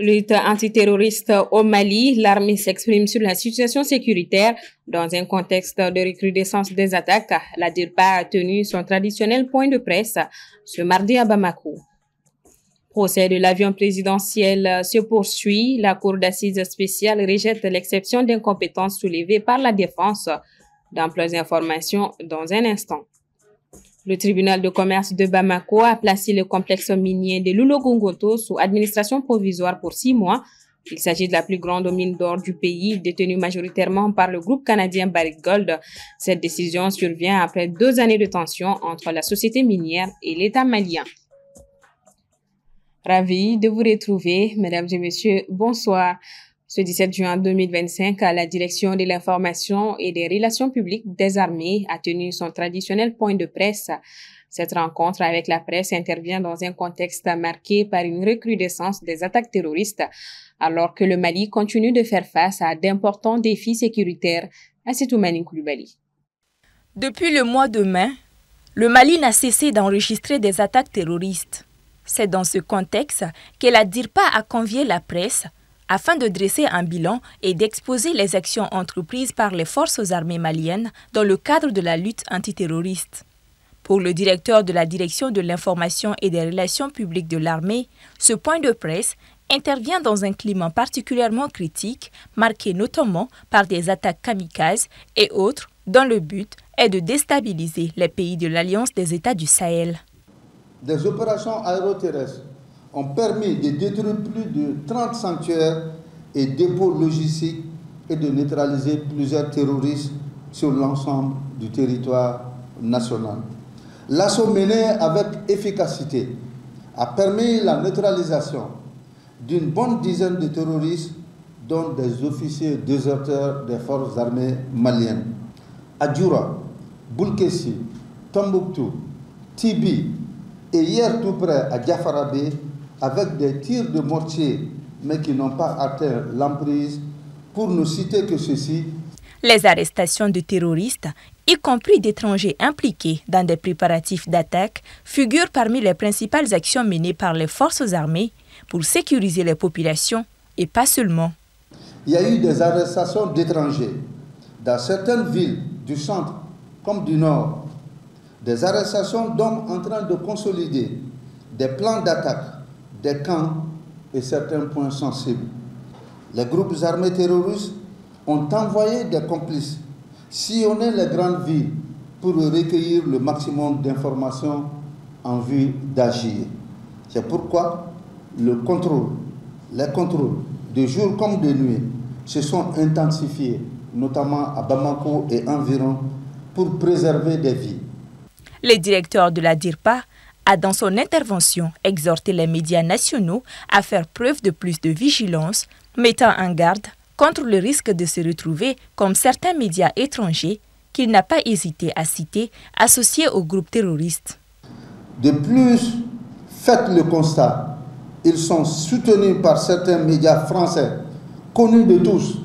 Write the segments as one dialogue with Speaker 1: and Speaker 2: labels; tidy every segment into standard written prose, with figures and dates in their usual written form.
Speaker 1: Lutte antiterroriste au Mali, l'armée s'exprime sur la situation sécuritaire dans un contexte de recrudescence des attaques. La DIRPA a tenu son traditionnel point de presse ce mardi à Bamako. Procès de l'avion présidentiel se poursuit. La cour d'assises spéciale rejette l'exception d'incompétence soulevée par la défense. D'amples informations dans un instant. Le tribunal de commerce de Bamako a placé le complexe minier de Loulo-Goungoto sous administration provisoire pour 6 mois. Il s'agit de la plus grande mine d'or du pays, détenue majoritairement par le groupe canadien Barrick Gold. Cette décision survient après 2 années de tension entre la société minière et l'État malien. Ravi de vous retrouver, mesdames et messieurs, bonsoir. Ce 17 juin 2025, la direction de l'information et des relations publiques des armées a tenu son traditionnel point de presse. Cette rencontre avec la presse intervient dans un contexte marqué par une recrudescence des attaques terroristes, alors que le Mali continue de faire face à d'importants défis sécuritaires. Assetoumani Koulibaly.
Speaker 2: Depuis le mois de mai, le Mali n'a cessé d'enregistrer des attaques terroristes. C'est dans ce contexte que la DIRPA a convié la presse afin de dresser un bilan et d'exposer les actions entreprises par les forces armées maliennes dans le cadre de la lutte antiterroriste. Pour le directeur de la direction de l'information et des relations publiques de l'armée, ce point de presse intervient dans un climat particulièrement critique, marqué notamment par des attaques kamikazes et autres, dont le but est de déstabiliser les pays de l'Alliance des États du Sahel.
Speaker 3: Des opérations aéroterrestres ont permis de détruire plus de 30 sanctuaires et dépôts logistiques et de neutraliser plusieurs terroristes sur l'ensemble du territoire national. L'assaut mené avec efficacité a permis la neutralisation d'une bonne dizaine de terroristes, dont des officiers déserteurs des forces armées maliennes. À Djoura, Boulkessi, Tombouctou, Tibi et hier tout près à Diafarabé, avec des tirs de mortier, mais qui n'ont pas atteint l'emprise, pour ne citer que ceci.
Speaker 2: Les arrestations de terroristes, y compris d'étrangers impliqués dans des préparatifs d'attaque, figurent parmi les principales actions menées par les forces armées pour sécuriser les populations, et pas seulement.
Speaker 3: Il y a eu des arrestations d'étrangers dans certaines villes du centre comme du nord, des arrestations d'hommes en train de consolider des plans d'attaque, des camps et certains points sensibles. Les groupes armés terroristes ont envoyé des complices sillonner les grandes villes pour recueillir le maximum d'informations en vue d'agir. C'est pourquoi les contrôles, de jour comme de nuit, se sont intensifiés, notamment à Bamako et environ, pour préserver des vies.
Speaker 2: Le directeur de la DIRPA a dans son intervention exhorté les médias nationaux à faire preuve de plus de vigilance, mettant en garde contre le risque de se retrouver comme certains médias étrangers qu'il n'a pas hésité à citer, associés aux groupes terroristes.
Speaker 3: De plus, faites le constat, ils sont soutenus par certains médias français, connus de tous.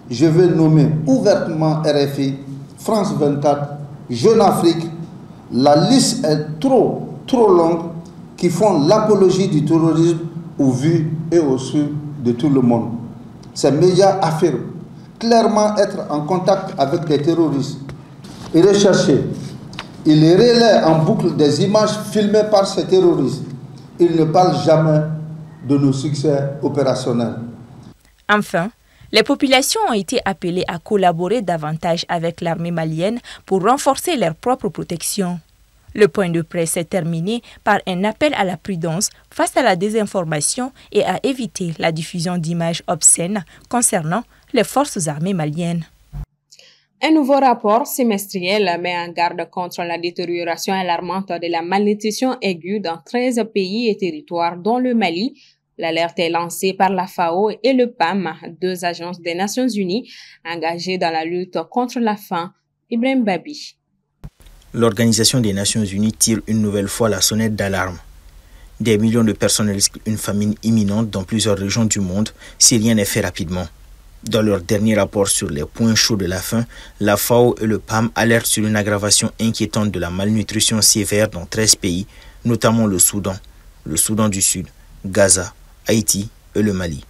Speaker 3: Je vais nommer ouvertement RFI, France 24, Jeune Afrique. La liste est trop longue, qui font l'apologie du terrorisme au vu et au su de tout le monde. Ces médias affirment clairement être en contact avec les terroristes et recherchés. Ils relaient en boucle des images filmées par ces terroristes. Ils ne parlent jamais de nos succès opérationnels.
Speaker 2: Enfin, les populations ont été appelées à collaborer davantage avec l'armée malienne pour renforcer leur propre protection. Le point de presse est terminé par un appel à la prudence face à la désinformation et à éviter la diffusion d'images obscènes concernant les forces armées maliennes.
Speaker 1: Un nouveau rapport semestriel met en garde contre la détérioration alarmante de la malnutrition aiguë dans 13 pays et territoires, dont le Mali. L'alerte est lancée par la FAO et le PAM, 2 agences des Nations Unies engagées dans la lutte contre la faim. Ibrahim Babi.
Speaker 4: L'Organisation des Nations Unies tire une nouvelle fois la sonnette d'alarme. Des millions de personnes risquent une famine imminente dans plusieurs régions du monde si rien n'est fait rapidement. Dans leur dernier rapport sur les points chauds de la faim, la FAO et le PAM alertent sur une aggravation inquiétante de la malnutrition sévère dans 13 pays, notamment le Soudan du Sud, Gaza, Haïti, et le Mali.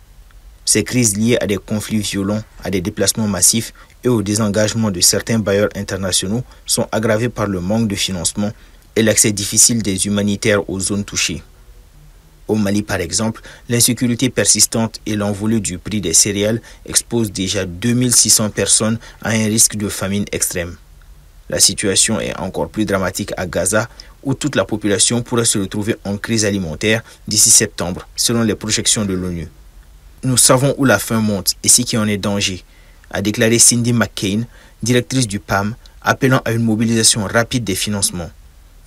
Speaker 4: Ces crises liées à des conflits violents, à des déplacements massifs et au désengagement de certains bailleurs internationaux sont aggravées par le manque de financement et l'accès difficile des humanitaires aux zones touchées. Au Mali, par exemple, l'insécurité persistante et l'envolée du prix des céréales exposent déjà 2600 personnes à un risque de famine extrême. La situation est encore plus dramatique à Gaza, où toute la population pourrait se retrouver en crise alimentaire d'ici septembre, selon les projections de l'ONU. Nous savons où la faim monte et ce qui en est danger, a déclaré Cindy McCain, directrice du PAM, appelant à une mobilisation rapide des financements.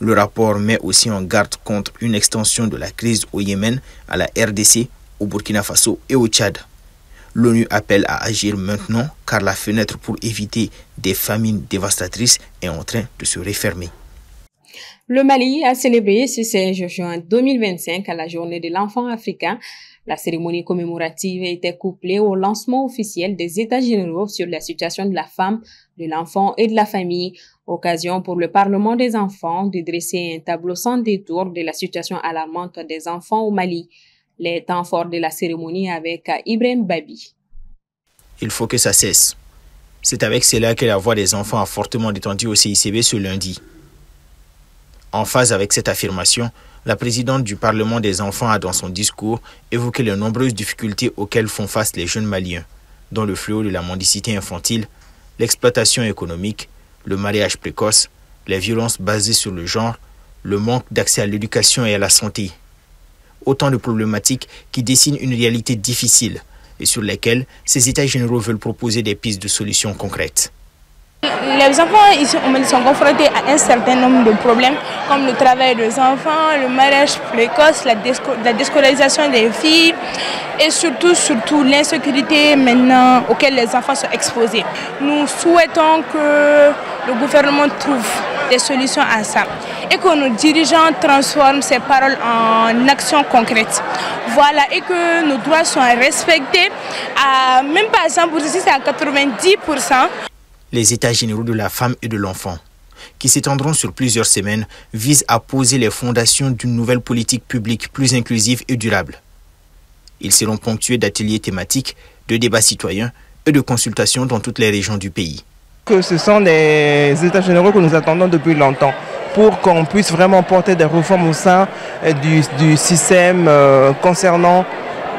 Speaker 4: Le rapport met aussi en garde contre une extension de la crise au Yémen, à la RDC, au Burkina Faso et au Tchad. L'ONU appelle à agir maintenant car la fenêtre pour éviter des famines dévastatrices est en train de se refermer.
Speaker 1: Le Mali a célébré ce 16 juin 2025 à la journée de l'enfant africain. La cérémonie commémorative était couplée au lancement officiel des États généraux sur la situation de la femme, de l'enfant et de la famille. Occasion pour le Parlement des enfants de dresser un tableau sans détour de la situation alarmante des enfants au Mali. Les temps forts de la cérémonie avec Ibrahim Babi.
Speaker 4: Il faut que ça cesse. C'est avec cela que la voix des enfants a fortement détendu au CICB ce lundi. En phase avec cette affirmation, la présidente du Parlement des enfants a dans son discours évoqué les nombreuses difficultés auxquelles font face les jeunes Maliens, dont le fléau de la mendicité infantile, l'exploitation économique, le mariage précoce, les violences basées sur le genre, le manque d'accès à l'éducation et à la santé. Autant de problématiques qui dessinent une réalité difficile et sur lesquelles ces États généraux veulent proposer des pistes de solutions concrètes.
Speaker 5: Les enfants ici au Mali sont confrontés à un certain nombre de problèmes comme le travail des enfants, le mariage précoce, la déscolarisation des filles et surtout l'insécurité maintenant auquel les enfants sont exposés. Nous souhaitons que le gouvernement trouve des solutions à ça et que nos dirigeants transforment ces paroles en actions concrètes. Voilà, et que nos droits soient respectés, même pas à 100%, si c'est à 90%.
Speaker 4: Les États généraux de la femme et de l'enfant, qui s'étendront sur plusieurs semaines, visent à poser les fondations d'une nouvelle politique publique plus inclusive et durable. Ils seront ponctués d'ateliers thématiques, de débats citoyens et de consultations dans toutes les régions du pays.
Speaker 6: Ce sont des États généraux que nous attendons depuis longtemps pour qu'on puisse vraiment porter des réformes au sein du système concernant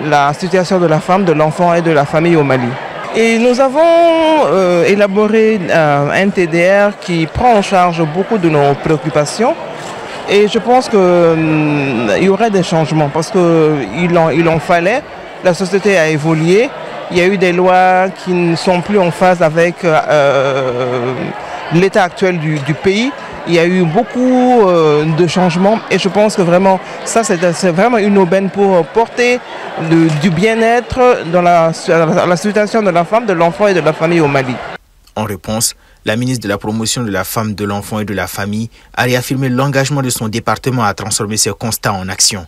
Speaker 6: la situation de la femme, de l'enfant et de la famille au Mali. Et nous avons élaboré un TDR qui prend en charge beaucoup de nos préoccupations. Et je pense qu'il y aurait des changements parce qu'il en fallait. La société a évolué. Il y a eu des lois qui ne sont plus en phase avec l'état actuel du pays. Il y a eu beaucoup de changements et je pense que vraiment ça c'est vraiment une aubaine pour porter du bien-être dans la situation de la femme, de l'enfant et de la famille au Mali.
Speaker 4: En réponse, la ministre de la Promotion de la femme, de l'enfant et de la famille a réaffirmé l'engagement de son département à transformer ces constats en action.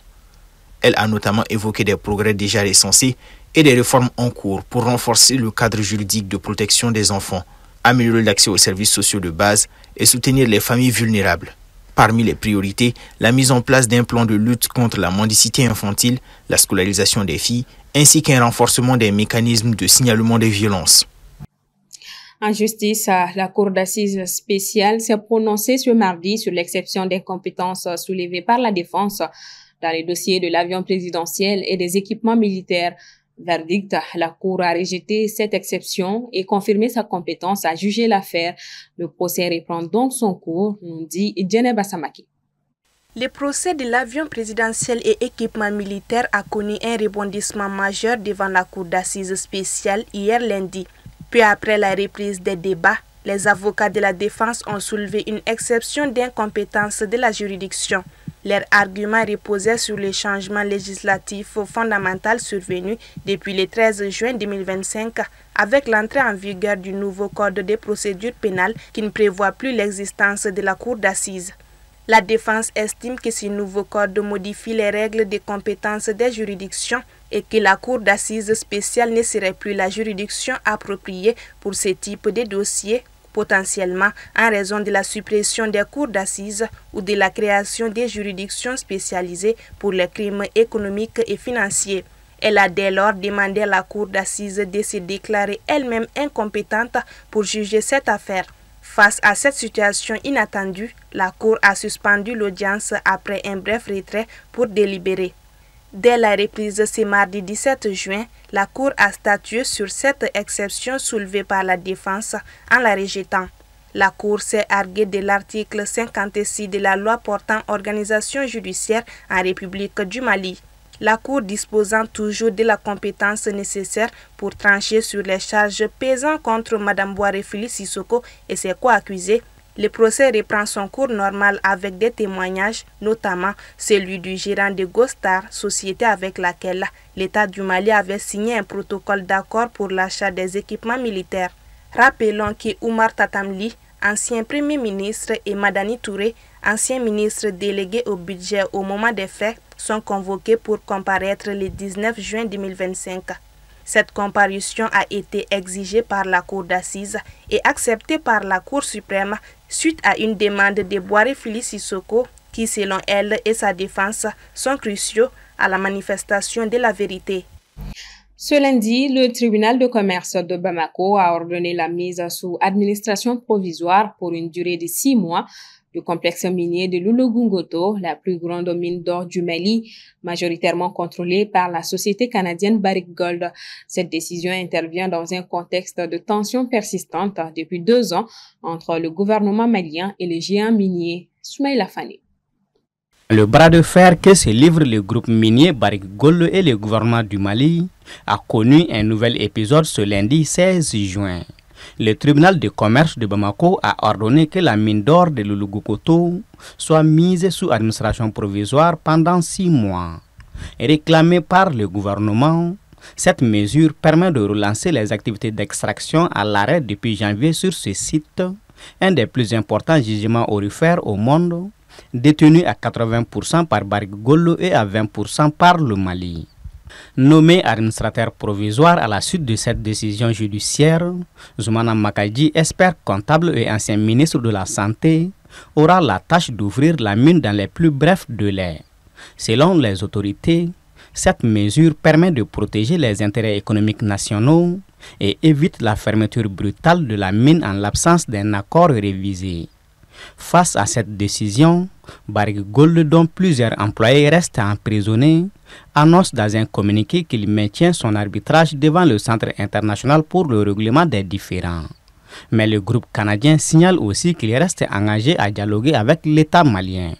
Speaker 4: Elle a notamment évoqué des progrès déjà recensés et des réformes en cours pour renforcer le cadre juridique de protection des enfants, améliorer l'accès aux services sociaux de base et soutenir les familles vulnérables. Parmi les priorités, la mise en place d'un plan de lutte contre la mendicité infantile, la scolarisation des filles, ainsi qu'un renforcement des mécanismes de signalement des violences.
Speaker 1: En justice, la Cour d'assises spéciale s'est prononcée ce mardi sur l'exception des compétences soulevées par la défense dans les dossiers de l'avion présidentiel et des équipements militaires. Verdict, la Cour a rejeté cette exception et confirmé sa compétence à juger l'affaire. Le procès reprend donc son cours, nous dit Djeneb Bassamaki.
Speaker 7: Le procès de l'avion présidentiel et équipement militaire a connu un rebondissement majeur devant la Cour d'assises spéciale hier lundi. Peu après la reprise des débats, les avocats de la défense ont soulevé une exception d'incompétence de la juridiction. Leur argument reposait sur les changements législatifs fondamentaux survenus depuis le 13 juin 2025 avec l'entrée en vigueur du nouveau code de procédure pénale qui ne prévoit plus l'existence de la cour d'assises. La défense estime que ce nouveau code modifie les règles de compétences des juridictions et que la cour d'assises spéciale ne serait plus la juridiction appropriée pour ce type de dossier, potentiellement en raison de la suppression des cours d'assises ou de la création des juridictions spécialisées pour les crimes économiques et financiers. Elle a dès lors demandé à la cour d'assises de se déclarer elle-même incompétente pour juger cette affaire. Face à cette situation inattendue, la cour a suspendu l'audience après un bref retrait pour délibérer. Dès la reprise ce mardi 17 juin, la cour a statué sur cette exception soulevée par la défense en la rejetant. La cour s'est arguée de l'article 56 de la loi portant organisation judiciaire en République du Mali. La cour disposant toujours de la compétence nécessaire pour trancher sur les charges pesant contre Mme Bouarefili Sissoko et ses co-accusés, le procès reprend son cours normal avec des témoignages, notamment celui du gérant de Gostar, société avec laquelle l'État du Mali avait signé un protocole d'accord pour l'achat des équipements militaires. Rappelons que Oumar Tatamli, ancien Premier ministre, et Madani Touré, ancien ministre délégué au budget au moment des faits, sont convoqués pour comparaître le 19 juin 2025. Cette comparution a été exigée par la Cour d'assises et acceptée par la Cour suprême suite à une demande de Bouarefili Sissoko qui, selon elle et sa défense, sont cruciaux à la manifestation de la vérité.
Speaker 1: Ce lundi, le tribunal de commerce de Bamako a ordonné la mise sous administration provisoire pour une durée de 6 mois du complexe minier de Loulo-Goungoto, la plus grande mine d'or du Mali, majoritairement contrôlée par la société canadienne Barrick Gold. Cette décision intervient dans un contexte de tensions persistantes depuis 2 ans entre le gouvernement malien et les géants miniers. Soumaïla Fani.
Speaker 8: Le bras de fer que se livrent le groupe minier Barrick Gold et le gouvernement du Mali a connu un nouvel épisode ce lundi 16 juin. Le tribunal de commerce de Bamako a ordonné que la mine d'or de Loulo-Goungoto soit mise sous administration provisoire pendant 6 mois. Réclamée par le gouvernement, cette mesure permet de relancer les activités d'extraction à l'arrêt depuis janvier sur ce site, un des plus importants gisements aurifères au monde, détenu à 80% par Barrick Gold et à 20% par le Mali. Nommé administrateur provisoire à la suite de cette décision judiciaire, Zoumana Makadji, expert comptable et ancien ministre de la Santé, aura la tâche d'ouvrir la mine dans les plus brefs délais. Selon les autorités, cette mesure permet de protéger les intérêts économiques nationaux et évite la fermeture brutale de la mine en l'absence d'un accord révisé. Face à cette décision, Barrick Gold, dont plusieurs employés restent emprisonnés, annonce dans un communiqué qu'il maintient son arbitrage devant le Centre international pour le règlement des différends. Mais le groupe canadien signale aussi qu'il reste engagé à dialoguer avec l'État malien.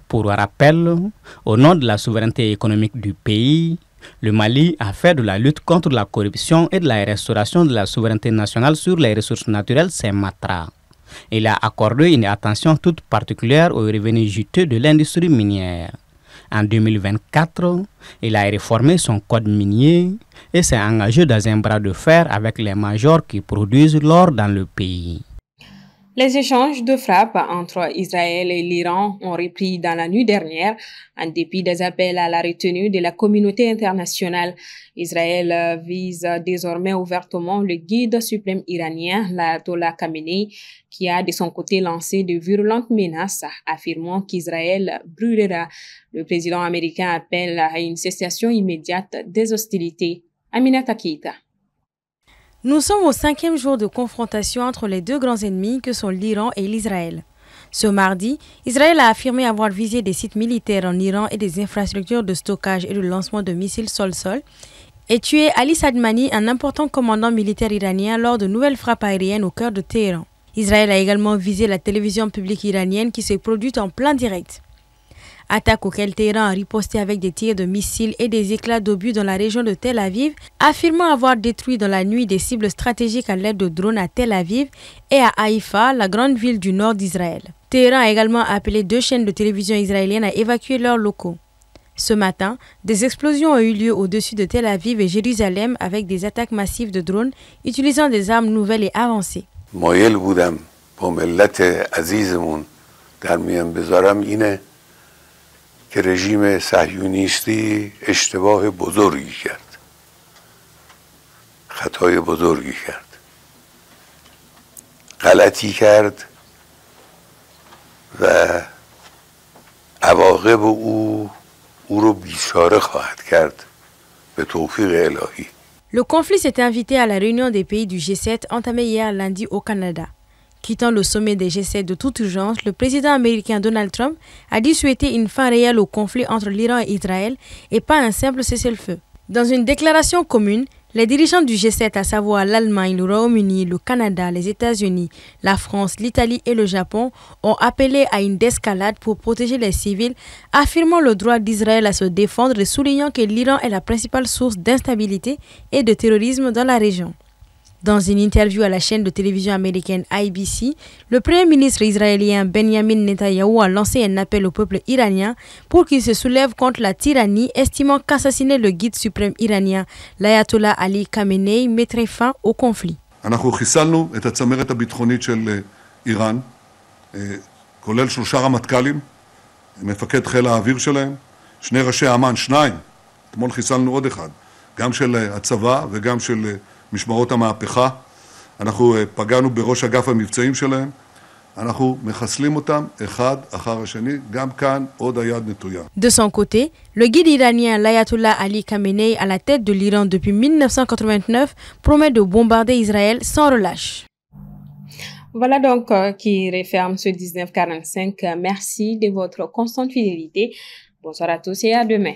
Speaker 8: Pour rappel, au nom de la souveraineté économique du pays, le Mali a fait de la lutte contre la corruption et de la restauration de la souveraineté nationale sur les ressources naturelles ses mantras. Il a accordé une attention toute particulière aux revenus juteux de l'industrie minière. En 2024, il a réformé son code minier et s'est engagé dans un bras de fer avec les majors qui produisent l'or dans le pays.
Speaker 1: Les échanges de frappes entre Israël et l'Iran ont repris dans la nuit dernière, en dépit des appels à la retenue de la communauté internationale. Israël vise désormais ouvertement le guide suprême iranien, l'ayatollah Khamenei, qui a de son côté lancé de virulentes menaces, affirmant qu'Israël brûlera. Le président américain appelle à une cessation immédiate des hostilités. Aminata Keita.
Speaker 9: Nous sommes au 5e jour de confrontation entre les deux grands ennemis que sont l'Iran et l'Israël. Ce mardi, Israël a affirmé avoir visé des sites militaires en Iran et des infrastructures de stockage et de lancement de missiles sol-sol et tué Ali Sadmani, un important commandant militaire iranien, lors de nouvelles frappes aériennes au cœur de Téhéran. Israël a également visé la télévision publique iranienne qui s'est produite en plein direct. Attaque auquel Téhéran a riposté avec des tirs de missiles et des éclats d'obus dans la région de Tel Aviv, affirmant avoir détruit dans la nuit des cibles stratégiques à l'aide de drones à Tel Aviv et à Haïfa, la grande ville du nord d'Israël. Téhéran a également appelé 2 chaînes de télévision israéliennes à évacuer leurs locaux. Ce matin, des explosions ont eu lieu au-dessus de Tel Aviv et Jérusalem avec des attaques massives de drones utilisant des armes nouvelles et avancées.
Speaker 10: که رژیم صهیونیستی اشتباه بزرگی کرد، خطای بزرگی کرد، غلطی کرد و عواقب او رو بیچاره خواهد کرد به توفیق الهی.
Speaker 9: Le conflit s'est invité à la réunion des pays du G7 entamée hier lundi au Canada. Quittant le sommet des G7 de toute urgence, le président américain Donald Trump a dit souhaiter une fin réelle au conflit entre l'Iran et Israël et pas un simple cessez-le-feu. Dans une déclaration commune, les dirigeants du G7, à savoir l'Allemagne, le Royaume-Uni, le Canada, les États-Unis, la France, l'Italie et le Japon, ont appelé à une désescalade pour protéger les civils, affirmant le droit d'Israël à se défendre et soulignant que l'Iran est la principale source d'instabilité et de terrorisme dans la région. Dans une interview à la chaîne de télévision américaine ABC, le premier ministre israélien Benjamin Netanyahou a lancé un appel au peuple iranien pour qu'il se soulève contre la tyrannie, estimant qu'assassiner le guide suprême iranien, l'ayatollah Ali Khamenei, mettrait fin au conflit.
Speaker 11: אנחנו חיסלנו את הצמרת הביטחונית של איראן, כולל 3 רמטכ"לים, מפקד חיל האוויר שלהם, 2 ראשי אמ"ן, 2, אתמול חיסלנו עוד אחד, גם של הצבא וגם של משמרות המהפכה. אנחנו פגענו בראש אגף המבצעים שלהם, אנחנו מחסלים אותם אחד אחר השני, גם כאן עוד היד נטויה.
Speaker 9: De son côté, le guide iranien l'ayatollah Ali Khamenei, à la tête de l'Iran depuis 1989, promet de bombarder Israël sans relâche.
Speaker 1: Voilà donc qui referme ce 1945. Merci de votre constante fidélité. Bonsoir à tous et à demain.